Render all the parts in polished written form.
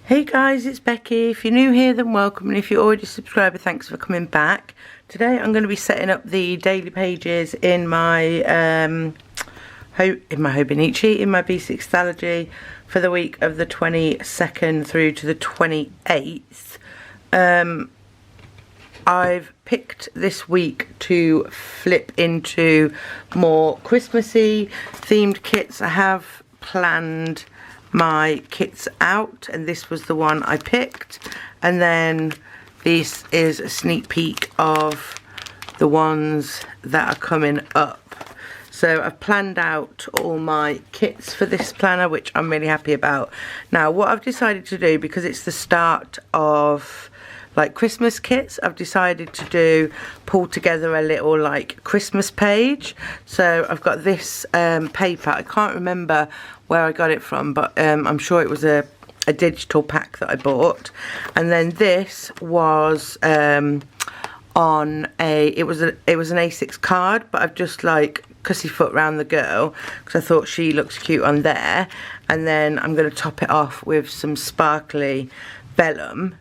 Hey guys, it's Becky. If you're new here, then welcome, and if you're already a subscriber, thanks for coming back. Today I'm going to be setting up the daily pages in my Hobonichi, in my B6 Stalogy for the week of the 22nd through to the 28th. I've picked this week to flip into more Christmassy themed kits. I have planned my kits out, and this was the one I picked, and then this is a sneak peek of the ones that are coming up. So I've planned out all my kits for this planner, which I'm really happy about. Now what I've decided to do, because it's the start of like Christmas kits, I've decided to pull together a little like Christmas page. So I've got this paper. I can't remember where I got it from, but I'm sure it was a digital pack that I bought. And then this was it was an A6 card, but I've just like pussyfoot round the girl because I thought she looks cute on there. And then I'm going to top it off with some sparkly vellum.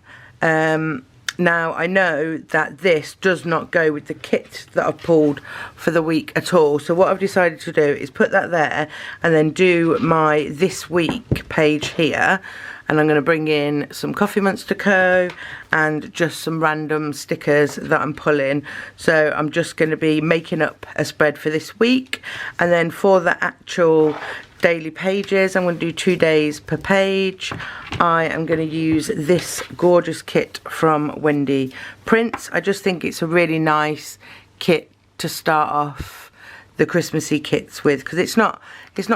Now I know that this does not go with the kit that I've pulled for the week at all, so what I've decided to do is put that there and then do my this week page here, and I'm going to bring in some Coffee Monster Co and just some random stickers that I'm pulling. So I'm just going to be making up a spread for this week, and then for the actual daily pages I'm going to do 2 days per page. I am going to use this gorgeous kit from Wendy Prince. I just think it's a really nice kit to start off the Christmassy kits with, because it's not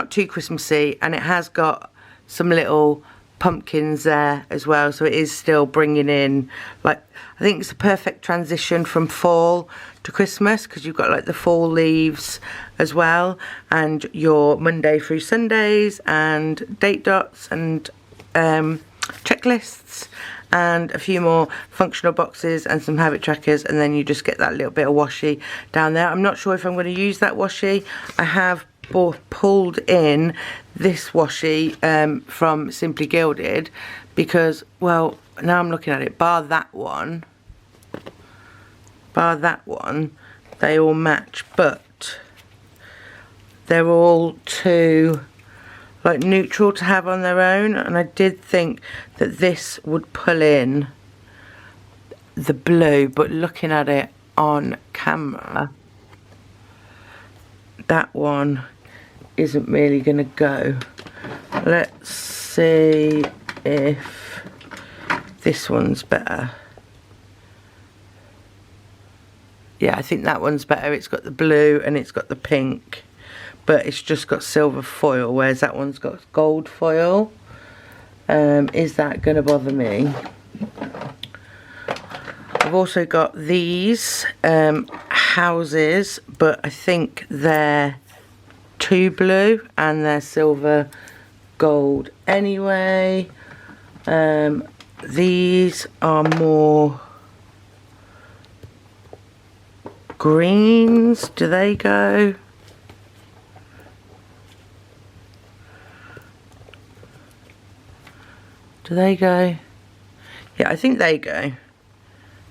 too Christmassy, and it has got some little pumpkins there as well, so it is still bringing in, like, I think it's a perfect transition from fall to Christmas, because you've got like the fall leaves as well, and your Monday through Sundays and date dots and checklists and a few more functional boxes and some habit trackers, and then you just get that little bit of washi down there. I'm not sure if I'm going to use that washi. I have pulled in this washi from Simply Gilded, because, well, now I'm looking at it, bar that one, they all match, but they're all too like neutral to have on their own, and I did think that this would pull in the blue, but looking at it on camera, that one isn't really going to go. Let's see if this one's better. Yeah, I think that one's better. It's got the blue and it's got the pink, but it's just got silver foil, whereas that one's got gold foil. Is that going to bother me? I've also got these houses, but I think they're too blue and they're silver gold anyway. These are more greens. Do they go? Do they go? Yeah, I think they go.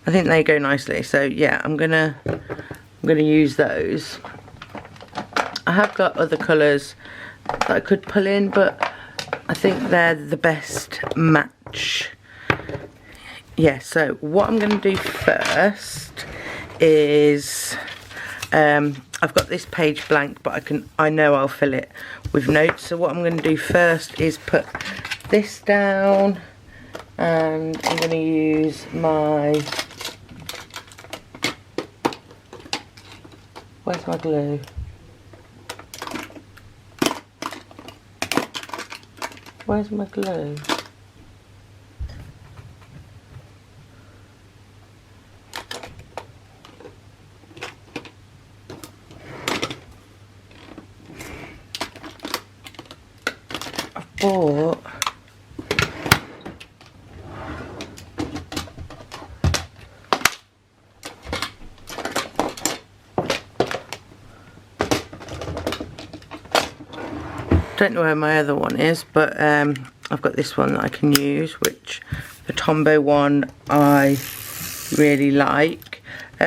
I think they go nicely. So yeah, I'm gonna use those. I have got other colours that I could pull in, but I think they're the best match. Yeah, so what I'm going to do first is I've got this page blank, but I know I'll fill it with notes. So what I'm going to do first is put this down, and I'm going to use my, where's my glue? Where's my glue? I bought don't know where my other one is, but I I've got this one that I can use, which the Tombow one I really like.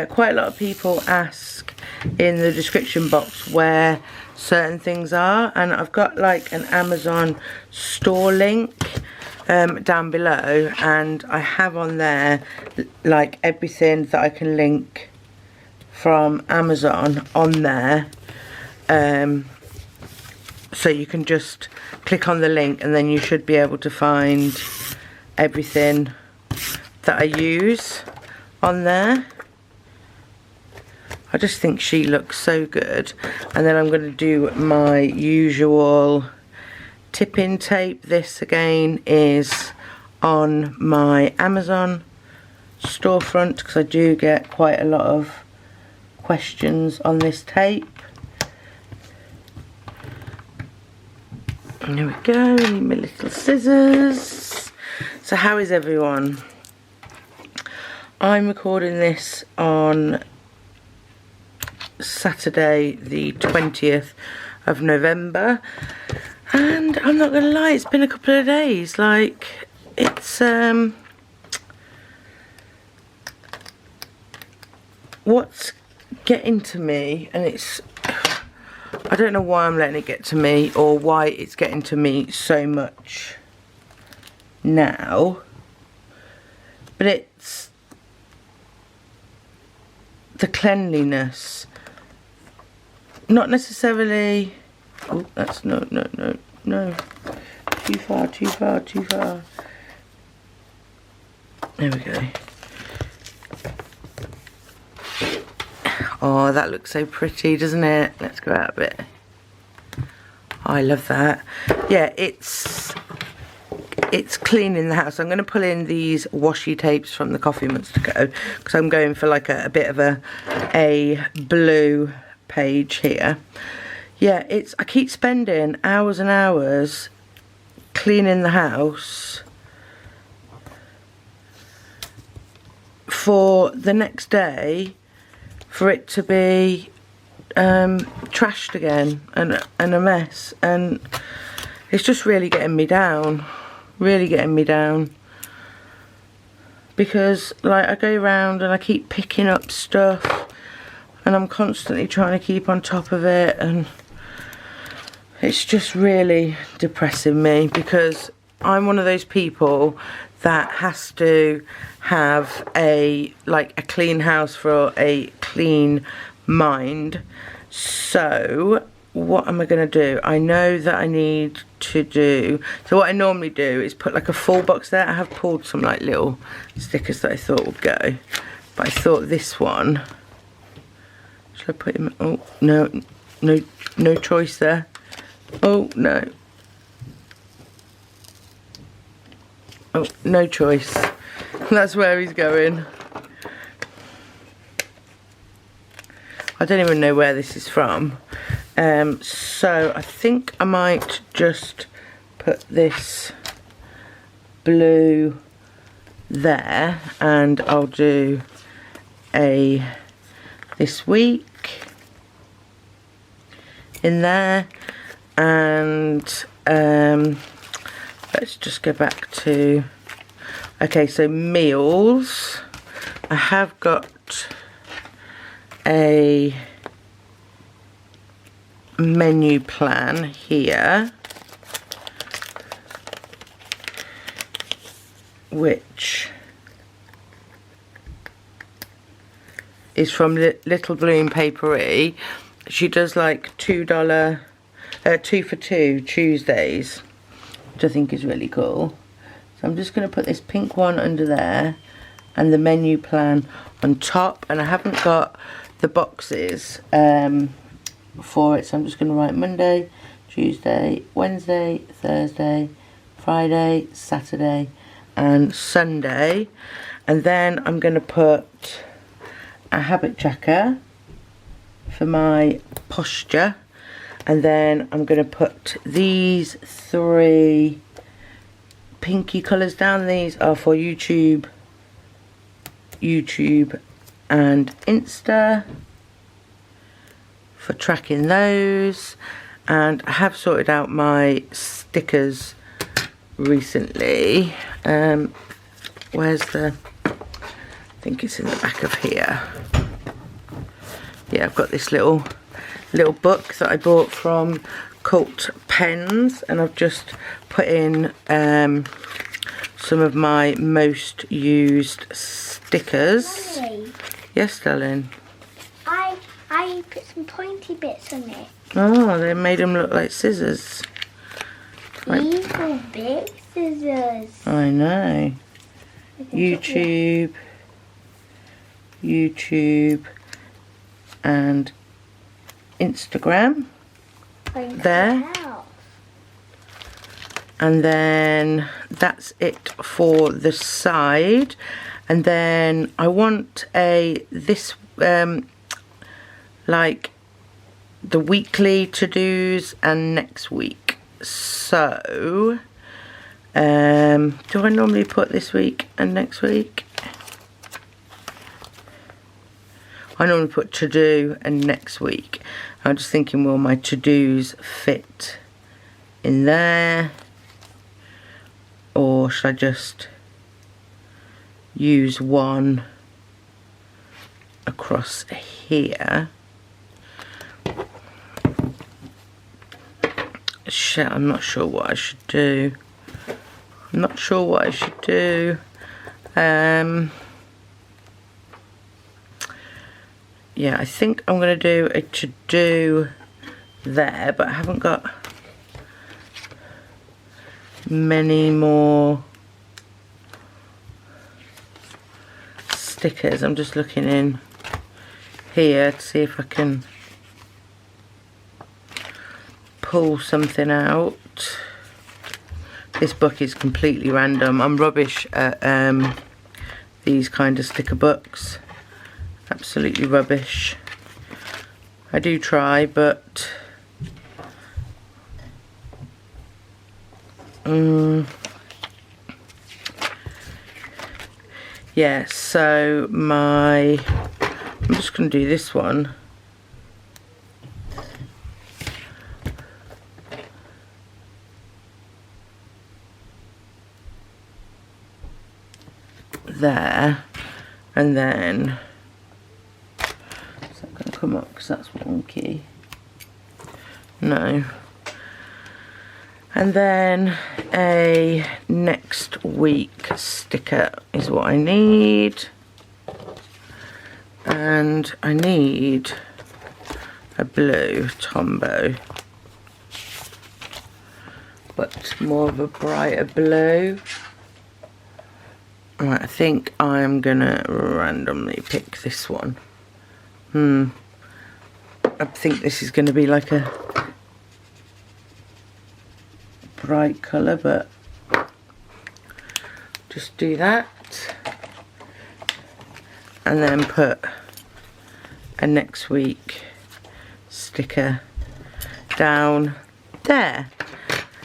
Quite a lot of people ask in the description box where certain things are, and I've got like an Amazon store link down below, and I have on there like everything that I can link from Amazon on there. So you can just click on the link and then you should be able to find everything that I use on there. I just think she looks so good. And then I'm going to do my usual tip-in tape. This again is on my Amazon storefront because I do get quite a lot of questions on this tape. And there we go, I need my little scissors. So how is everyone? I'm recording this on Saturday the 20th of November, and I'm not gonna lie, it's been a couple of days. Like, it's what's getting to me, and it's, I don't know why I'm letting it get to me or why it's getting to me so much now, but it's the cleanliness. Not necessarily, oh, that's no, too far. There we go. Oh, that looks so pretty, doesn't it? Let's go out a bit. Oh, I love that. Yeah, it's cleaning the house. I'm going to pull in these washi tapes from the Coffee Monster Co. because I'm going for like a bit of a blue page here. Yeah, I keep spending hours and hours cleaning the house for the next day for it to be trashed again and a mess, and it's just really getting me down, because like I go around and I keep picking up stuff and I'm constantly trying to keep on top of it, and it's just really depressing me because I'm one of those people that has to have a clean house for a clean mind. So what am I going to do? I know that I need to do, so what I normally do is put like a full box there. I have pulled some like little stickers that I thought would go, but I thought this one, should I put him, oh no choice there. Oh no, oh, no choice. That's where he's going. I don't even know where this is from. So I think I might just put this blue there, and I'll do this week in there, and let's just go back to, okay, so meals. I have got a menu plan here, which is from Little Bloom Paperie. She does like $2 2 for 2 Tuesdays, which I think is really cool. So I'm just going to put this pink one under there and the menu plan on top, and I haven't got the boxes for it, so I'm just going to write Monday, Tuesday, Wednesday, Thursday, Friday, Saturday and Sunday, and then I'm going to put a habit tracker for my posture, and then I'm going to put these 3 pinky colours down. These are for YouTube and Insta, for tracking those. And I have sorted out my stickers recently. Where's the, I think it's in the back of here. Yeah, I've got this little book that I bought from Cult Pens, and I've just put in some of my most used stickers. Mommy, Yes, darling. I put some pointy bits on it. Oh, they made them look like scissors. These are big scissors. I know. YouTube, and Instagram. There. And then that's it for the side. And then I want this like the weekly to-dos and next week. So do I normally put this week and next week? I normally put to-do and next week. I'm just thinking, will my to-dos fit in there? Or should I just use one across here? Shit, I'm not sure what I should do. I'm not sure what I should do. Yeah, I think I'm going to do a to-do there, but I haven't got many more stickers. I'm just looking in here to see if I can pull something out. This book is completely random. I'm rubbish at these kind of sticker books. Absolutely rubbish. I do try, but yeah, so I'm just going to do this one. There, and then is that going to come up because that's wonky? No. And then a next week sticker is what I need, and I need a blue Tombow, but more of a brighter blue. Right, I think I'm gonna randomly pick this one. I think this is gonna be like a bright colour, but just do that. And then put a next week sticker down there.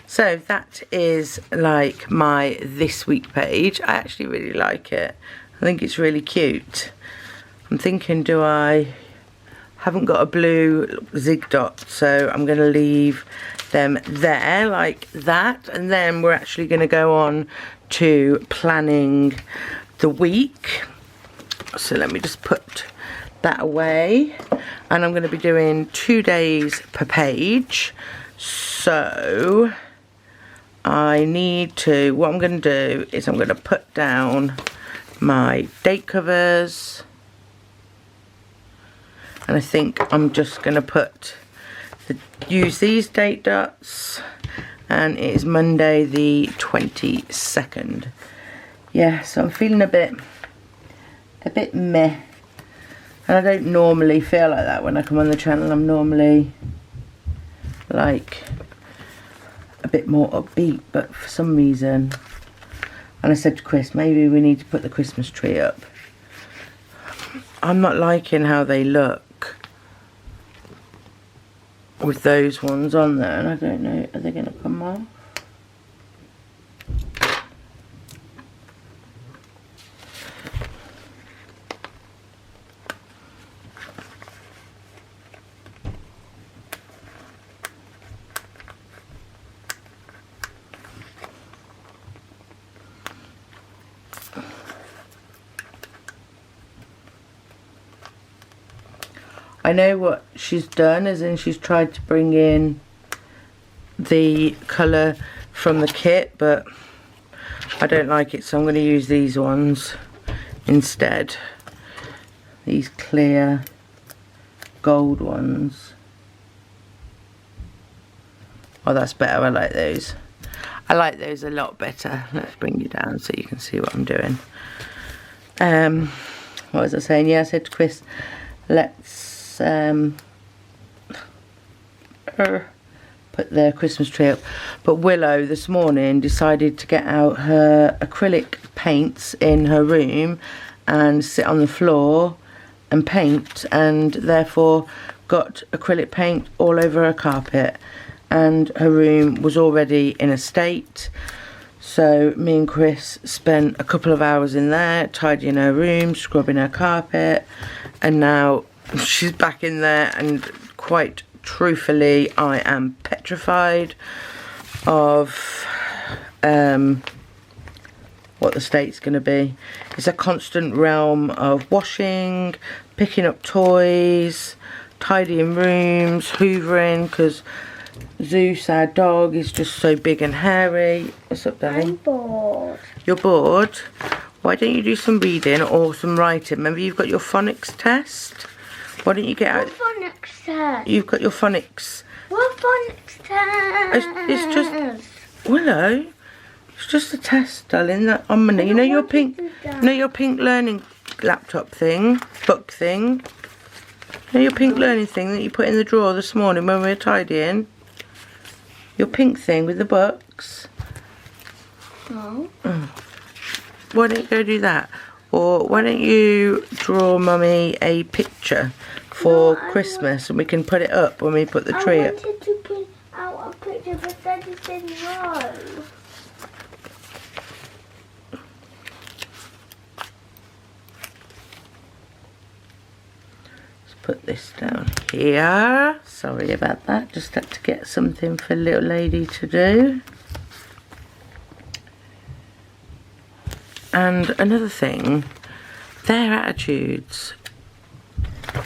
So that is like my this week page. I actually really like it. I think it's really cute. I'm thinking, haven't got a blue zig dot, so I'm going to leave them there like that. And then we're actually going to go on to planning the week. So let me just put that away. And I'm going to be doing 2 days per page. So I need to, what I'm going to do is I'm going to put down my date covers, and I think I'm just going to use these date dots, and it is Monday the 22nd. Yeah, so I'm feeling a bit meh, and I don't normally feel like that when I come on the channel. I'm normally like a bit more upbeat, but for some reason, and I said to Chris, maybe we need to put the Christmas tree up. I'm not liking how they look with those ones on there, and I don't know, are they going to come off? I know what she's done, as in she's tried to bring in the colour from the kit, but I don't like it, so I'm going to use these ones instead. These clear gold ones. Oh, that's better. I like those. I like those a lot better. Let's bring you down so you can see what I'm doing. What was I saying? Yeah, I said to Chris, let's put the Christmas tree up. But Willow this morning decided to get out her acrylic paints in her room and sit on the floor and paint, and therefore got acrylic paint all over her carpet, and her room was already in a state. So me and Chris spent a couple of hours in there tidying her room, scrubbing her carpet, and now she's back in there, and quite truthfully I am petrified of what the state's going to be. It's a constant realm of washing, picking up toys, tidying rooms, hoovering, because Zeus, our dog, is just so big and hairy. What's up, darling? I'm bored. You're bored? Why don't you do some reading or some writing? Remember, you've got your phonics test. Why don't you get out? What phonics test? You've got your phonics. What phonics test? It's just Willow. It's just a test, darling. That on Monday. You know your pink. You know your pink learning laptop thing, book thing. You know your pink learning thing that you put in the drawer this morning when we were tidying. Your pink thing with the books. No. Why don't you go do that? Or why don't you draw Mummy a picture for Christmas and we can put it up when we put the tree up? I wanted to print out a picture, but Daddy said no. Let's put this down here. Sorry about that. Just had to get something for little lady to do. And another thing, their attitudes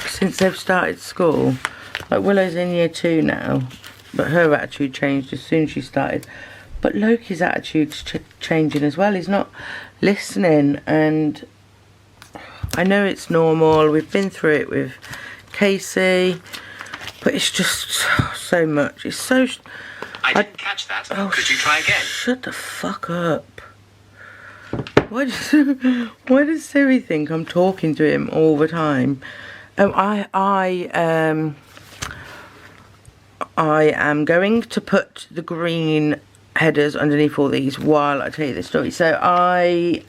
since they've started school, like Willow's in year 2 now, but her attitude changed as soon as she started. But Loki's attitude's changing as well. He's not listening, and I know it's normal. We've been through it with Casey, but it's just so much. It's so... I didn't catch that. Oh, could you try again? Shut the fuck up. Why does Siri think I'm talking to him all the time? I am going to put the green headers underneath all these while I tell you this story. So I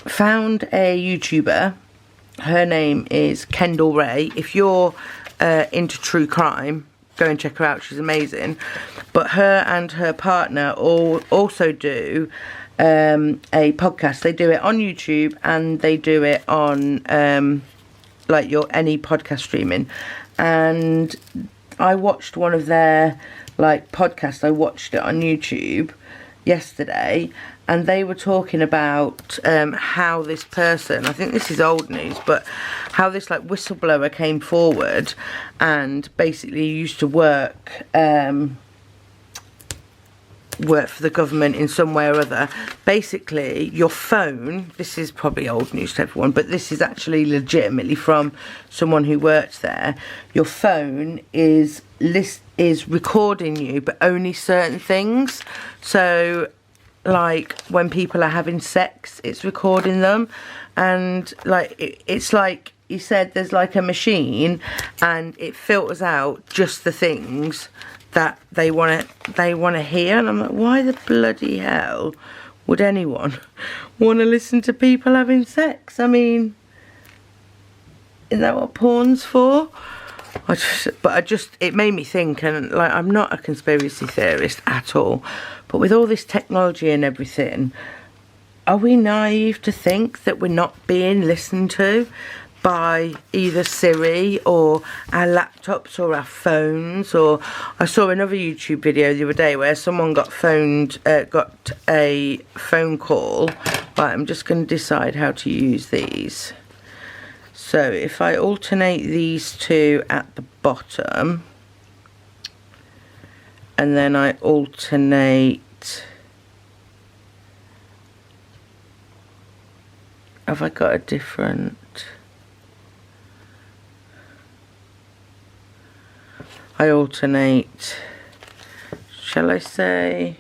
found a YouTuber. Her name is Kendall Ray. If you're into true crime, go and check her out. She's amazing. But her and her partner also do a podcast. They do it on YouTube and they do it on like any podcast streaming. And I watched one of their podcasts. I watched it on YouTube yesterday, and they were talking about how this person, I think this is old news, but how this whistleblower came forward and basically used to work for the government in some way or other. Basically, your phone, this is probably old news to everyone, but this is actually legitimately from someone who worked there. Your phone is recording you, but only certain things. So when people are having sex, it's recording them, and it's like you said, there's a machine and it filters out just the things that they want to hear. And I'm like, why the bloody hell would anyone want to listen to people having sex? I mean, is that what porn's for? It made me think, and I'm not a conspiracy theorist at all, but with all this technology and everything, are we naive to think that we're not being listened to by either Siri or our laptops or our phones? Or I saw another YouTube video the other day where someone got a phone call. Right, I'm just going to decide how to use these. So if I alternate these two at the bottom, and then I alternate, have I got a different, I alternate, shall I say,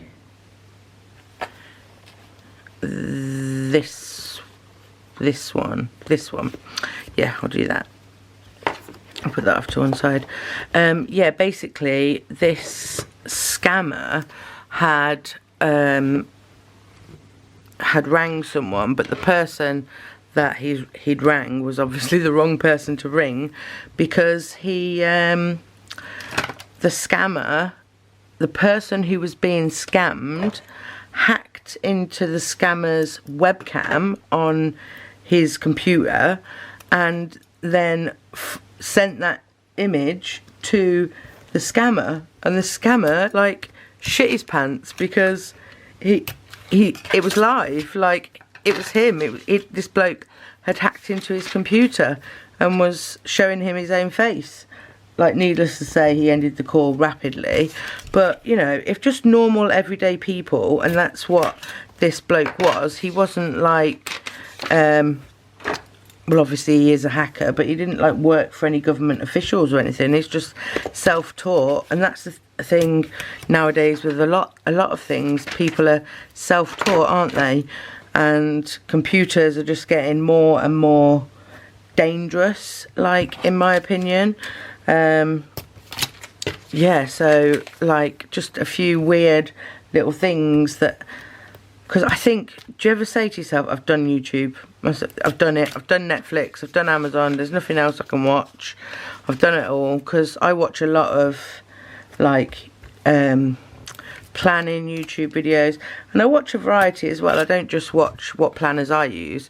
this one, yeah, I'll do that. I'll put that off to one side. Yeah, basically this scammer had rang someone, but the person that he'd rang was obviously the wrong person to ring, because the scammer, the person who was being scammed, hacked into the scammer's webcam on his computer and then sent that image to the scammer, and the scammer like shit his pants because it was live, like it was him. This bloke had hacked into his computer and was showing him his own face. Like, needless to say, he ended the call rapidly. But, you know, if just normal everyday people, and that's what this bloke was, he wasn't like, well, obviously he is a hacker, but he didn't like work for any government officials or anything. He's just self-taught, and that's the thing nowadays with a lot of things. People are self-taught, aren't they? And computers are just getting more and more dangerous, like, in my opinion. Yeah, so like just a few weird little things that, because I think, do you ever say to yourself, I've done YouTube, I've done it, I've done Netflix, I've done Amazon, there's nothing else I can watch, I've done it all? Because I watch a lot of like planning YouTube videos, and I watch a variety as well. I don't just watch what planners I use.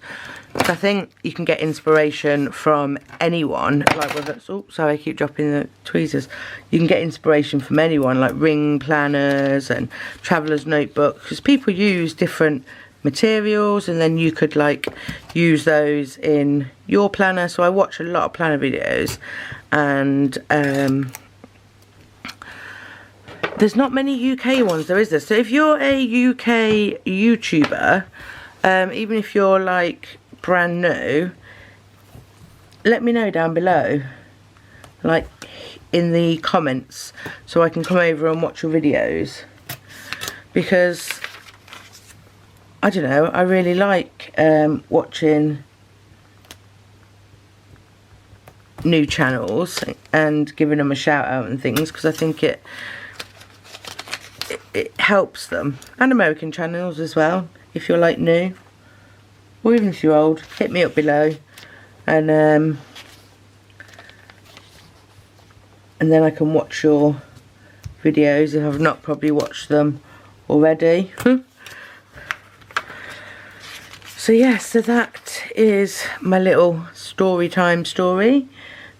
I think you can get inspiration from anyone, like whether it's, oh sorry I keep dropping the tweezers, you can get inspiration from anyone, like ring planners and traveller's notebooks, because people use different materials and then you could like use those in your planner. So I watch a lot of planner videos, and there's not many UK ones though, is there? So if you're a UK YouTuber, even if you're like brand new, let me know down below, like in the comments, so I can come over and watch your videos, because I don't know, I really like watching new channels and giving them a shout out and things, because I think it helps them, and American channels as well. If you're like new, or even if you're old, hit me up below, and then I can watch your videos if I've not probably watched them already. So yeah, so that is my little story time story.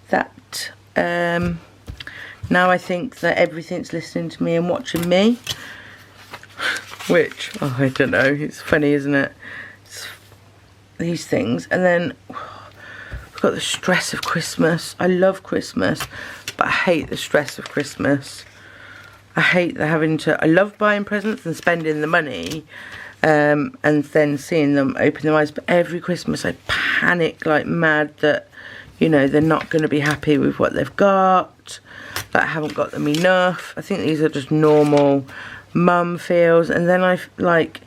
That now I think that everything's listening to me and watching me, which, oh, I don't know, it's funny, isn't it? It's these things. And then we've got the stress of Christmas. I love Christmas, but I hate the stress of Christmas. I hate the having to, I love buying presents and spending the money, and then seeing them open their eyes, but every Christmas I panic like mad that, you know, they're not going to be happy with what they've got, that I haven't got them enough. I think these are just normal mum feels. And then I like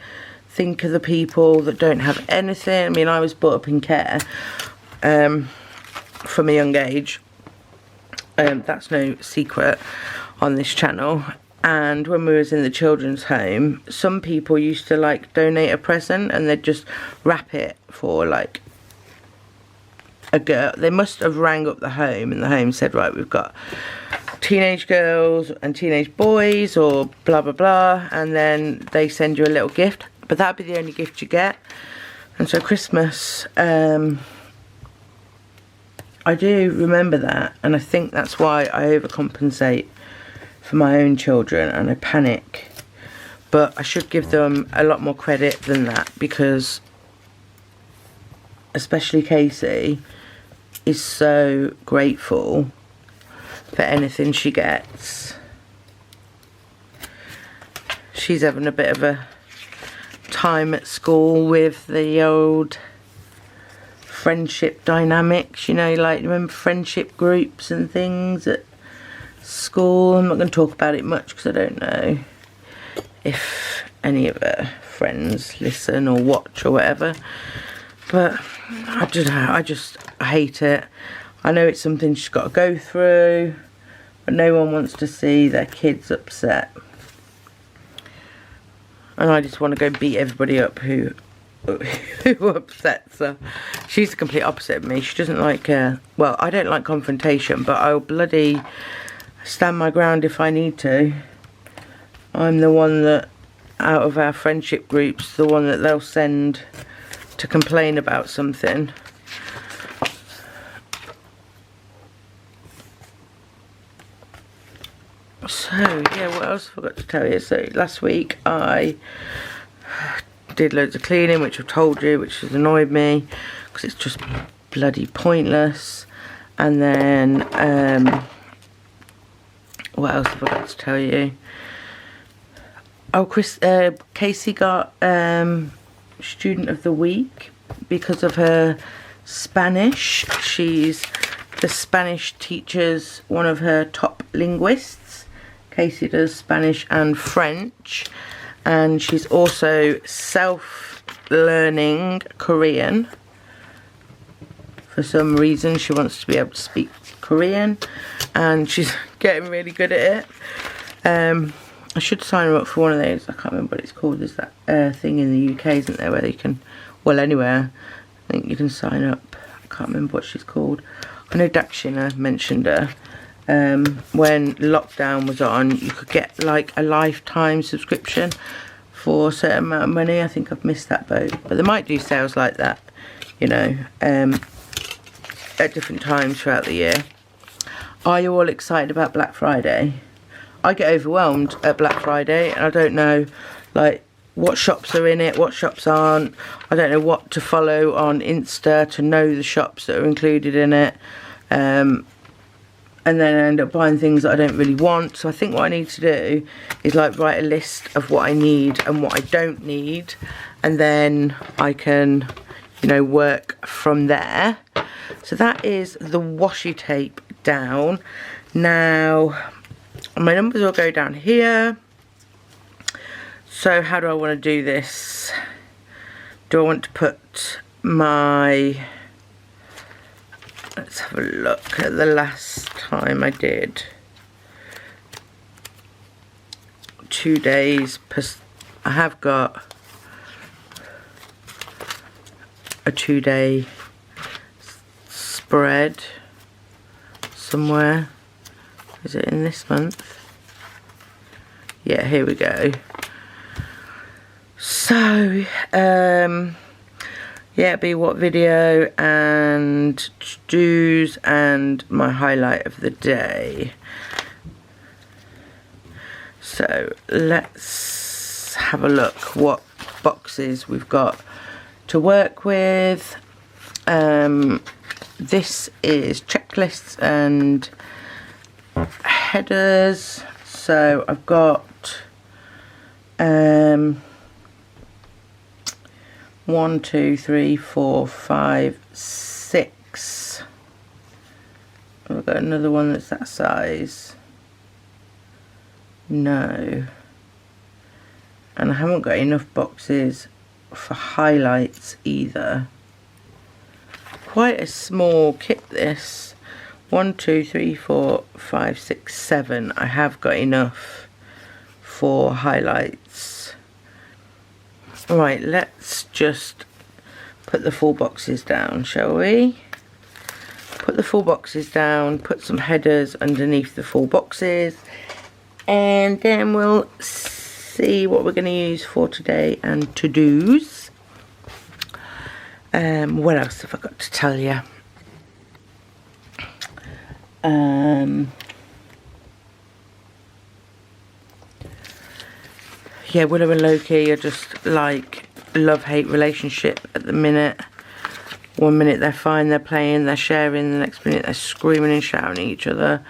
think of the people that don't have anything. I mean, I was brought up in care from a young age. That's no secret on this channel. And when we was in the children's home, some people used to like donate a present and they'd just wrap it for like a girl. They must have rang up the home, and the home said, right, we've got teenage girls and teenage boys or blah blah blah, and then they send you a little gift, but that'd be the only gift you get. And so Christmas, I do remember that, and I think that's why I overcompensate for my own children and I panic. But I should give them a lot more credit than that, because especially Casey, is so grateful for anything she gets. She's having a bit of a time at school with the old friendship dynamics, you know, like, remember friendship groups and things at school? I'm not going to talk about it much because I don't know if any of her friends listen or watch or whatever, but I don't know, I hate it. I know it's something she's got to go through, but no one wants to see their kids upset. And I just want to go beat everybody up who upsets her. She's the complete opposite of me. She doesn't like, well, I don't like confrontation, but I'll bloody stand my ground if I need to. I'm the one that, out of our friendship groups, the one that they'll send to complain about something. So, yeah, what else have I got to tell you? So, last week I did loads of cleaning, which I've told you, which has annoyed me, because it's just bloody pointless. And then, what else have I got to tell you? Oh, Casey got Student of the Week because of her Spanish. She's the Spanish teacher's one of her top linguists. Casey does Spanish and French, and she's also self-learning Korean. For some reason she wants to be able to speak Korean, and she's getting really good at it. I should sign her up for one of those. I can't remember what it's called. There's that thing in the UK, isn't there, where you can, well, anywhere I think you can sign up. I can't remember what she's called. I know Dakshina mentioned her. When lockdown was on, you could get like a lifetime subscription for a certain amount of money. I think I've missed that boat, but they might do sales like that, you know, at different times throughout the year. Are you all excited about Black Friday? I get overwhelmed at Black Friday, and I don't know, like, what shops are in it, what shops aren't. I don't know what to follow on Insta to know the shops that are included in it. And then I end up buying things that I don't really want. So I think what I need to do is like write a list of what I need and what I don't need, and then I can, you know, work from there. So that is the washi tape down. Now my numbers will go down here. So how do I want to do this? Do I want to put my, let's have a look at the last time I did 2 days per, I have got a 2-day spread somewhere. Is it in this month? Yeah, here we go. So, yeah, it'll be what video and to-dos and my highlight of the day. So let's have a look what boxes we've got to work with. This is checklists and headers. So I've got 1, 2, 3, 4, 5, 6. I've got another one that's that size. No. And I haven't got enough boxes for highlights either. Quite a small kit this. 1, 2, 3, 4, 5, 6, 7. I have got enough for highlights. Right, let's just put the full boxes down, shall we? Put the full boxes down, put some headers underneath the full boxes, and then we'll see what we're going to use for today and to-dos. What else have I got to tell you? Yeah, Willow and Loki are just like love-hate relationship at the minute. One minute they're fine, they're playing, they're sharing, the next minute they're screaming and shouting at each other.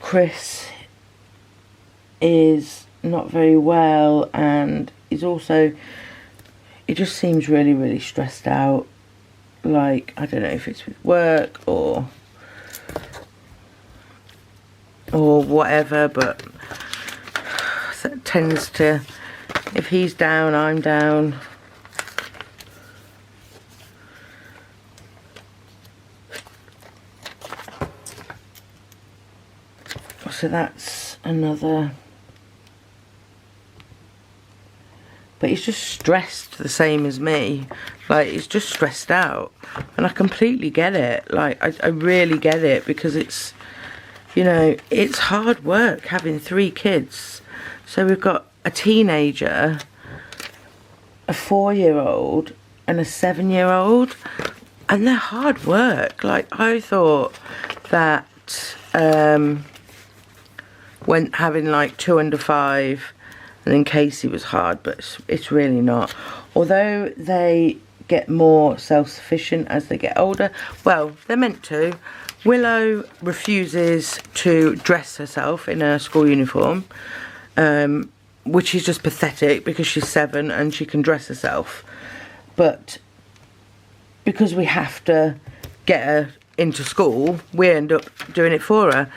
Chris is not very well, and he's also, he just seems really, really stressed out. Like, I don't know if it's with work or whatever, but it tends to, if he's down, I'm down. So that's another. But he's just stressed the same as me. Like, he's just stressed out. And I completely get it. Like, I really get it, because it's, you know, it's hard work having 3 kids. So we've got a teenager, a 4-year-old, and a 7-year-old. And they're hard work. Like, I thought that when having like 2 under 5 and then Casey was hard, but it's really not. Although they get more self-sufficient as they get older, well, they're meant to. Willow refuses to dress herself in a school uniform, which is just pathetic because she's 7 and she can dress herself. But because we have to get her into school, we end up doing it for her.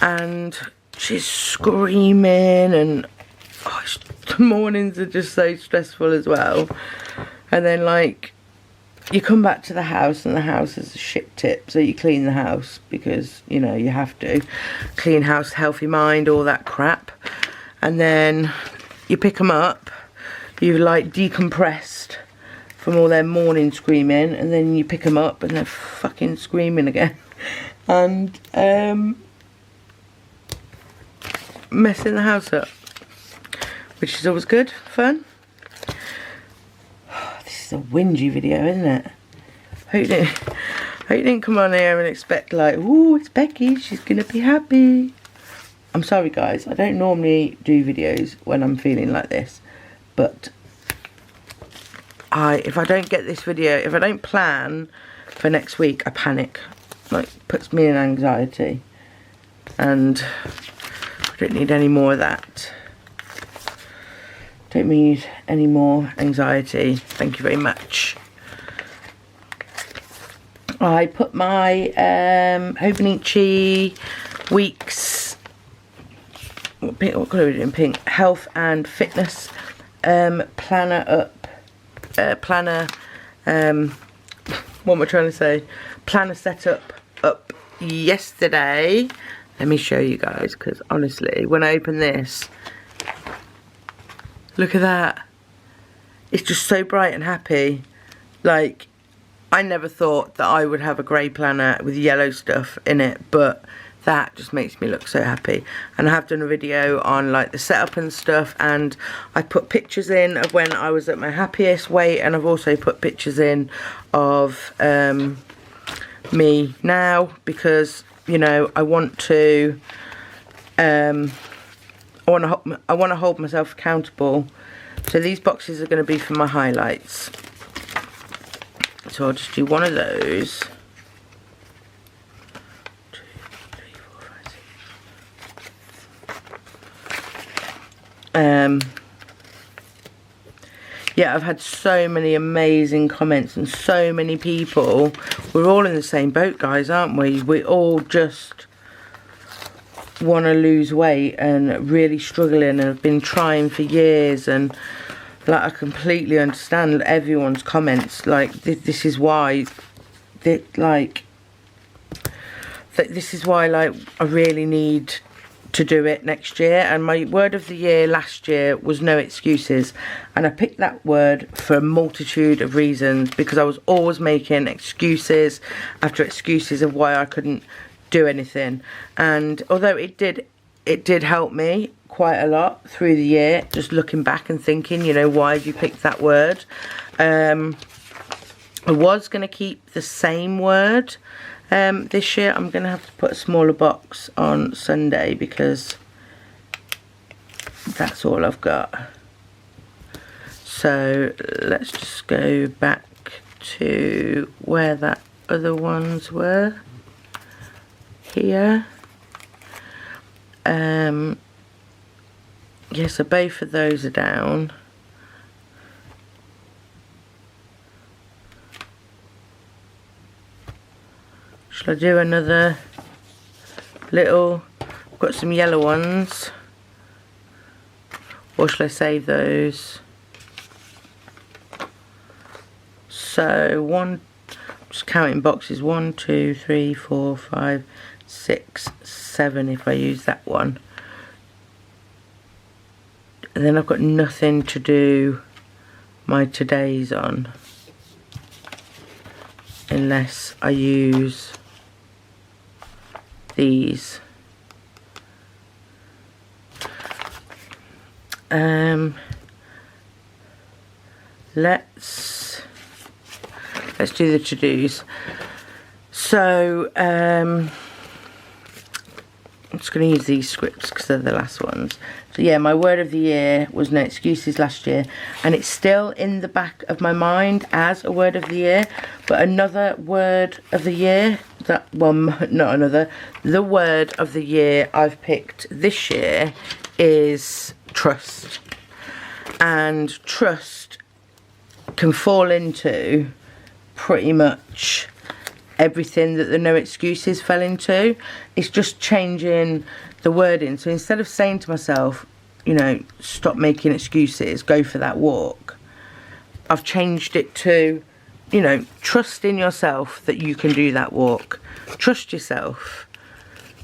And she's screaming, and the mornings are just so stressful as well. And then, like, you come back to the house and the house is a shit tip, so you clean the house because, you know, you have to. Clean house, healthy mind, all that crap. And then you pick them up, you've like decompressed from all their morning screaming, and then you pick them up and they're fucking screaming again. And messing the house up, which is always good fun. This is a whingy video, isn't it? I hope you didn't come on here and expect like, ooh, it's Becky, she's gonna be happy. I'm sorry guys, I don't normally do videos when I'm feeling like this, but if I don't get this video, if I don't plan for next week, I panic. Like, puts me in anxiety, and I don't need any more of that. Don't need any more anxiety. Thank you very much. I put my Hobonichi Weeks, what colour are we doing? Pink. Health and Fitness planner up. What am I trying to say? Planner setup up yesterday. Let me show you guys, because honestly, when I open this, look at that. It's just so bright and happy. Like, I never thought that I would have a grey planner with yellow stuff in it, but that just makes me look so happy. And I have done a video on like the setup and stuff, and I put pictures in of when I was at my happiest weight, and I've also put pictures in of me now, because, you know, I want to I want to hold myself accountable. So these boxes are going to be for my highlights. So I'll just do one of those. 2, 3, 4, 5, 6. Yeah, I've had so many amazing comments and so many people. We're all in the same boat, guys, aren't we? We all just want to lose weight and really struggling and have been trying for years, and like, I completely understand everyone's comments. Like, this is why this is why, like, I really need to do it next year. And my word of the year last year was no excuses, and I picked that word for a multitude of reasons, because I was always making excuses after excuses of why I couldn't do anything. And although it did help me quite a lot through the year, just looking back and thinking, you know, why have you picked that word? I was going to keep the same word this year. I'm going to have to put a smaller box on Sunday, because that's all I've got. So let's just go back to where that other ones were. Here. Yeah, so both of those are down. Shall I do another little? I've got some yellow ones. Or shall I save those? So one, just counting boxes, 1, 2, 3, 4, 5, 6, 7 if I use that one. And then I've got nothing to do my todays on. Unless I use these. Let's do the to-dos. So I'm just going to use these scripts because they're the last ones. So yeah, my word of the year was no excuses last year, and it's still in the back of my mind as a word of the year. But another word of the year, that, well, not another, the word of the year I've picked this year is trust. And trust can fall into pretty much everything that the no excuses fell into. It's just changing the wording. So instead of saying to myself, you know, stop making excuses, go for that walk, I've changed it to, you know, trust in yourself that you can do that walk. Trust yourself.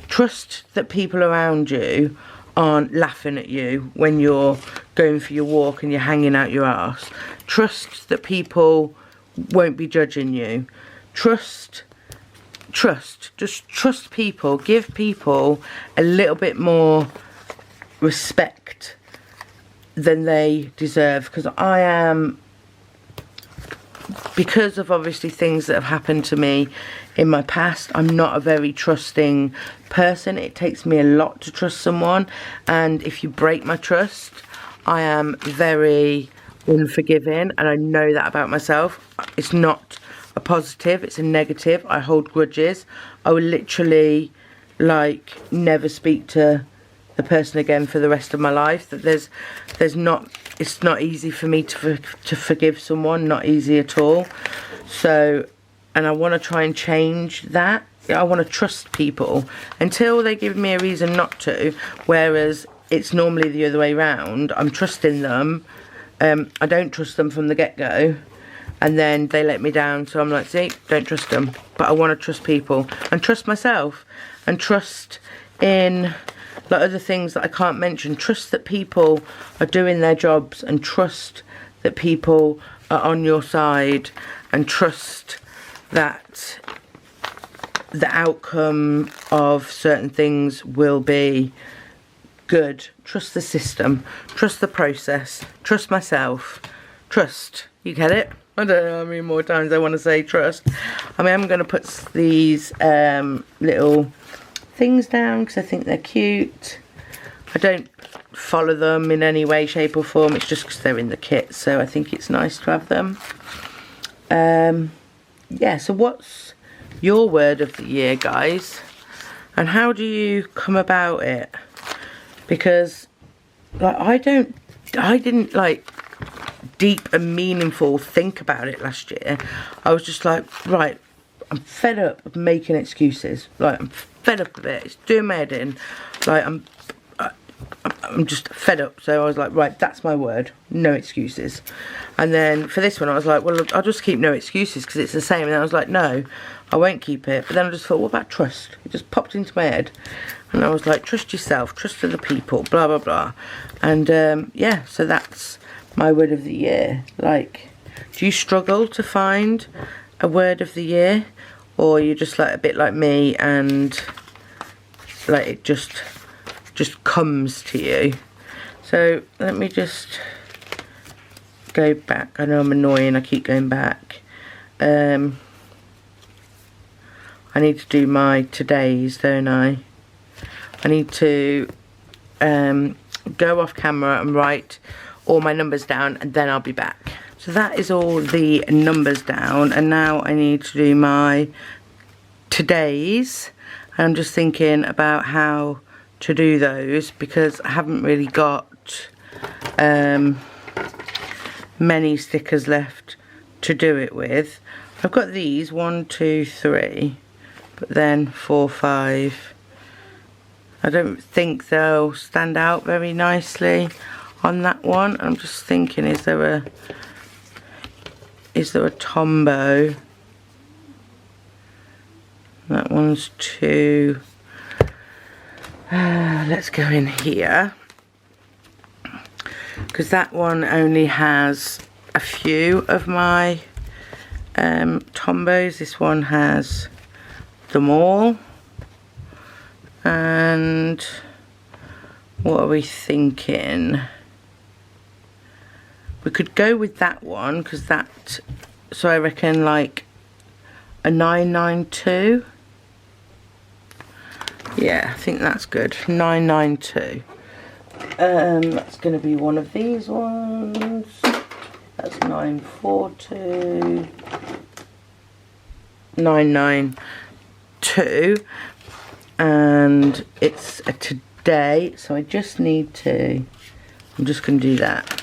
Trust that people around you aren't laughing at you when you're going for your walk and you're hanging out your arse. Trust that people won't be judging you. Just trust people. Give people a little bit more respect than they deserve, because I am, because of obviously things that have happened to me in my past, I'm not a very trusting person. It takes me a lot to trust someone, and if you break my trust, I am very unforgiving, and I know that about myself. It's not a positive, it's a negative. I hold grudges. I will literally like never speak to the person again for the rest of my life. That it's not easy for me to forgive someone, not easy at all. So, and I want to try and change that. I want to trust people until they give me a reason not to, whereas it's normally the other way around. I'm trusting them. I don't trust them from the get-go, and then they let me down, so I'm like, see, don't trust them. But I want to trust people and trust myself and trust in like other things that I can't mention. Trust that people are doing their jobs, and trust that people are on your side, and trust that the outcome of certain things will be good. Trust the system, trust the process, trust myself, trust. You get it? I don't know how many more times I want to say trust. I mean, I'm going to put these little things down because I think they're cute. I don't follow them in any way, shape or form. It's just because they're in the kit, so I think it's nice to have them. Yeah, so what's your word of the year, guys? And how do you come about it? Because like I didn't like deep and meaningful think about it last year. I was just like, right, I'm fed up of making excuses. Like, I'm fed up of it. It's doing my head in. Like, I'm just fed up. So I was like, right, that's my word. No excuses. And then for this one, I was like, well, I'll just keep no excuses because it's the same. And then I was like, no, I won't keep it. But then I just thought, what about trust? It just popped into my head. And I was like, trust yourself, trust other people, blah, blah, blah. And yeah, so that's my word of the year. Like, do you struggle to find a word of the year? Or you're just like a bit like me and like it just comes to you? So let me just go back. I know I'm annoying, I keep going back. I need to do my todays, don't I? I need to go off camera and write all my numbers down, and then I'll be back. So that is all the numbers down, and now I need to do my today's. I'm just thinking about how to do those because I haven't really got many stickers left to do it with. I've got these 1, 2, 3, but then 4, 5. I don't think they'll stand out very nicely on that one. I'm just thinking, is there a Tombow? That one's 2. Let's go in here, because that one only has a few of my Tombows. This one has them all. And what are we thinking? We could go with that one, because that, so I reckon like a 992. Yeah, I think that's good. 992. That's going to be one of these ones. That's 942. 992. And it's a today, so I just need to, I'm just going to do that.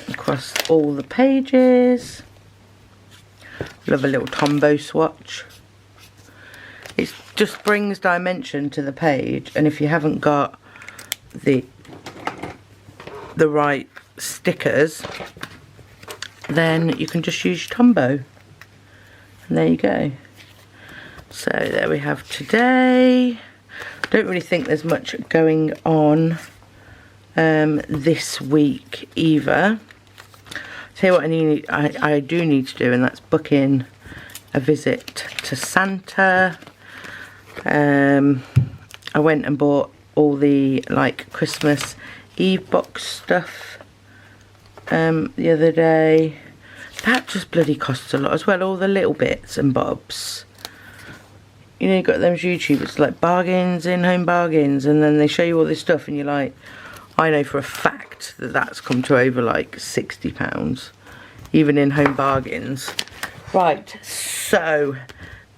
Across all the pages. Love a little Tombow swatch. It just brings dimension to the page, and if you haven't got the right stickers, then you can just use Tombow, and there you go. So there we have today. Don't really think there's much going on this week either. Tell you what I do need to do, and that's book in a visit to Santa. I went and bought all the like Christmas Eve box stuff the other day. That just bloody costs a lot as well, all the little bits and bobs. You know, you've got those YouTubers like bargains, in-home bargains, and then they show you all this stuff and you're like, I know for a fact that that's come to over like £60, even in home bargains. Right, so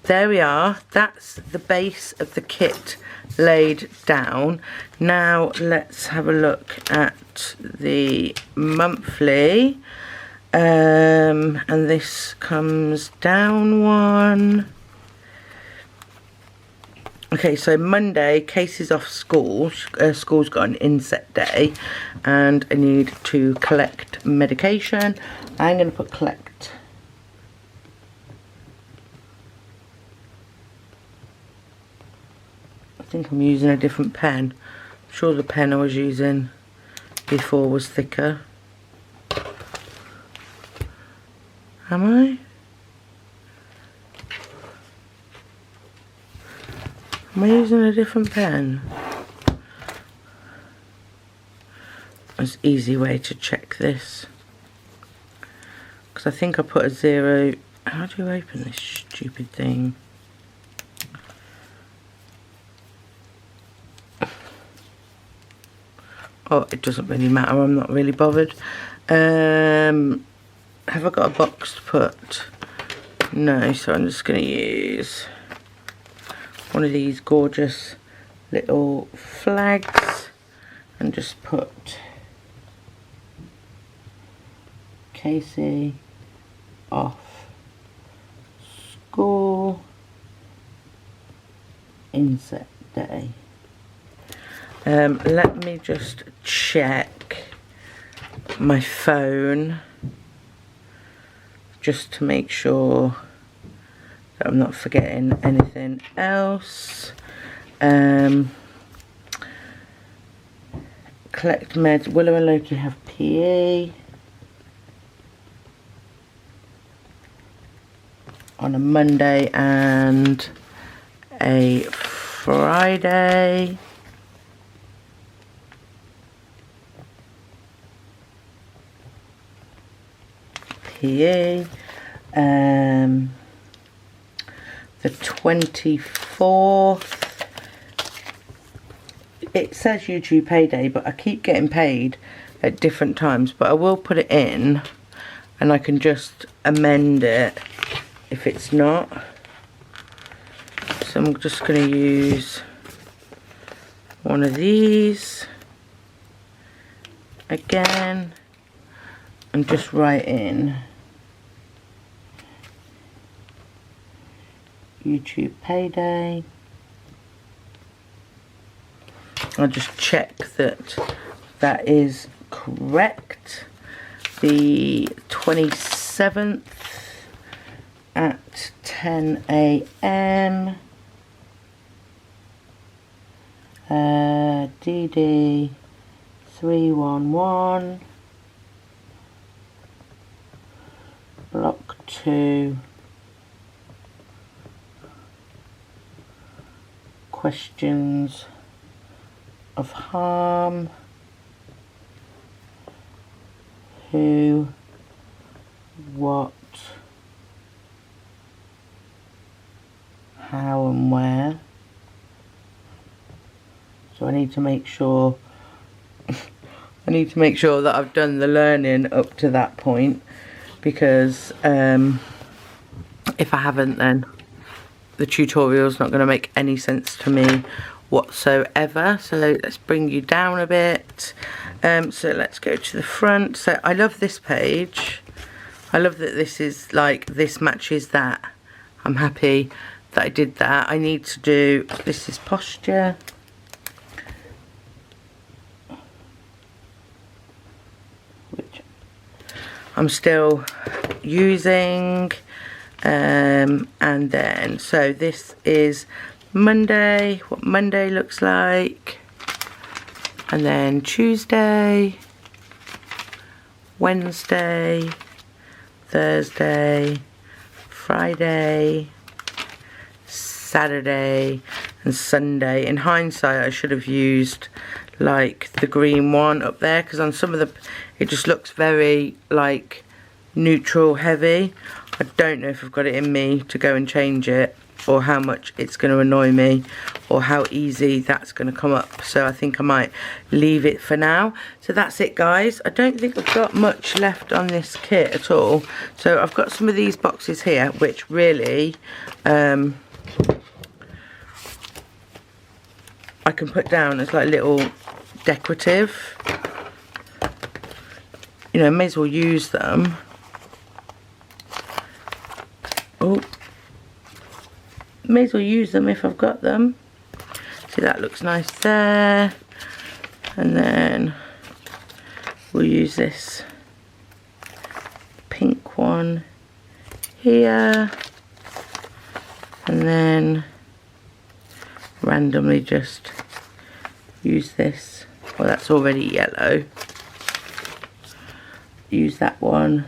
there we are. That's the base of the kit laid down. Now let's have a look at the monthly. And this comes down one. Okay, so Monday, Casey's off school. School's got an inset day, and I need to collect medication. I'm going to put collect. I think I'm using a different pen. I'm sure the pen I was using before was thicker. Am I? Am I using a different pen? There's an easy way to check this. Because I think I put a 0. How do you open this stupid thing? Oh, it doesn't really matter. I'm not really bothered. Have I got a box to put? No, so I'm just going to use one of these gorgeous little flags and just put Casey off school inset day. Let me just check my phone just to make sure that I'm not forgetting anything else. Collect meds. Willow and Loki have PE on a Monday and a Friday. PE. the 24th. It says YouTube payday, but I keep getting paid at different times, but I will put it in and I can just amend it if it's not. So I'm just going to use one of these again and just write in YouTube payday. I'll just check that that is correct. The 27th at 10 AM. DD 311. Block 2. Questions of harm. Who, what, how and where. So I need to make sure that I've done the learning up to that point, because if I haven't, then the tutorial's not going to make any sense to me whatsoever. So let's bring you down a bit. So let's go to the front. So I love this page. I love that this is like, this matches that. I'm happy that I did that. I need to do, this is posture. Which I'm still using. And then, so this is Monday, what Monday looks like. And then Tuesday, Wednesday, Thursday, Friday, Saturday and Sunday. In hindsight, I should have used like the green one up there, because on some of the, it just looks very like neutral heavy. I don't know if I've got it in me to go and change it, or how much it's going to annoy me, or how easy that's going to come up. So I think I might leave it for now. So that's it, guys. I don't think I've got much left on this kit at all. So I've got some of these boxes here, which really I can put down as like little decorative. You know, may as well use them. Oh, may as well use them if I've got them. See, that looks nice there. And then we'll use this pink one here. And then randomly just use this. Well, that's already yellow. Use that one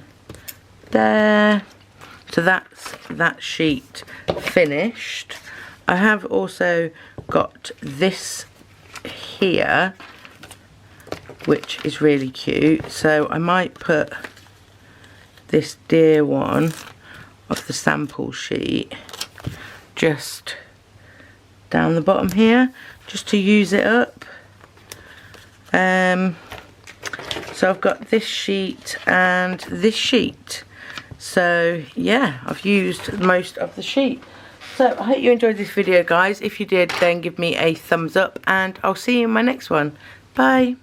there. So that's that sheet finished. I have also got this here, which is really cute. So I might put this deer one of the sample sheet just down the bottom here, just to use it up. So I've got this sheet and this sheet. So yeah, I've used most of the sheet. So I hope you enjoyed this video, guys. If you did, then give me a thumbs up and I'll see you in my next one. Bye.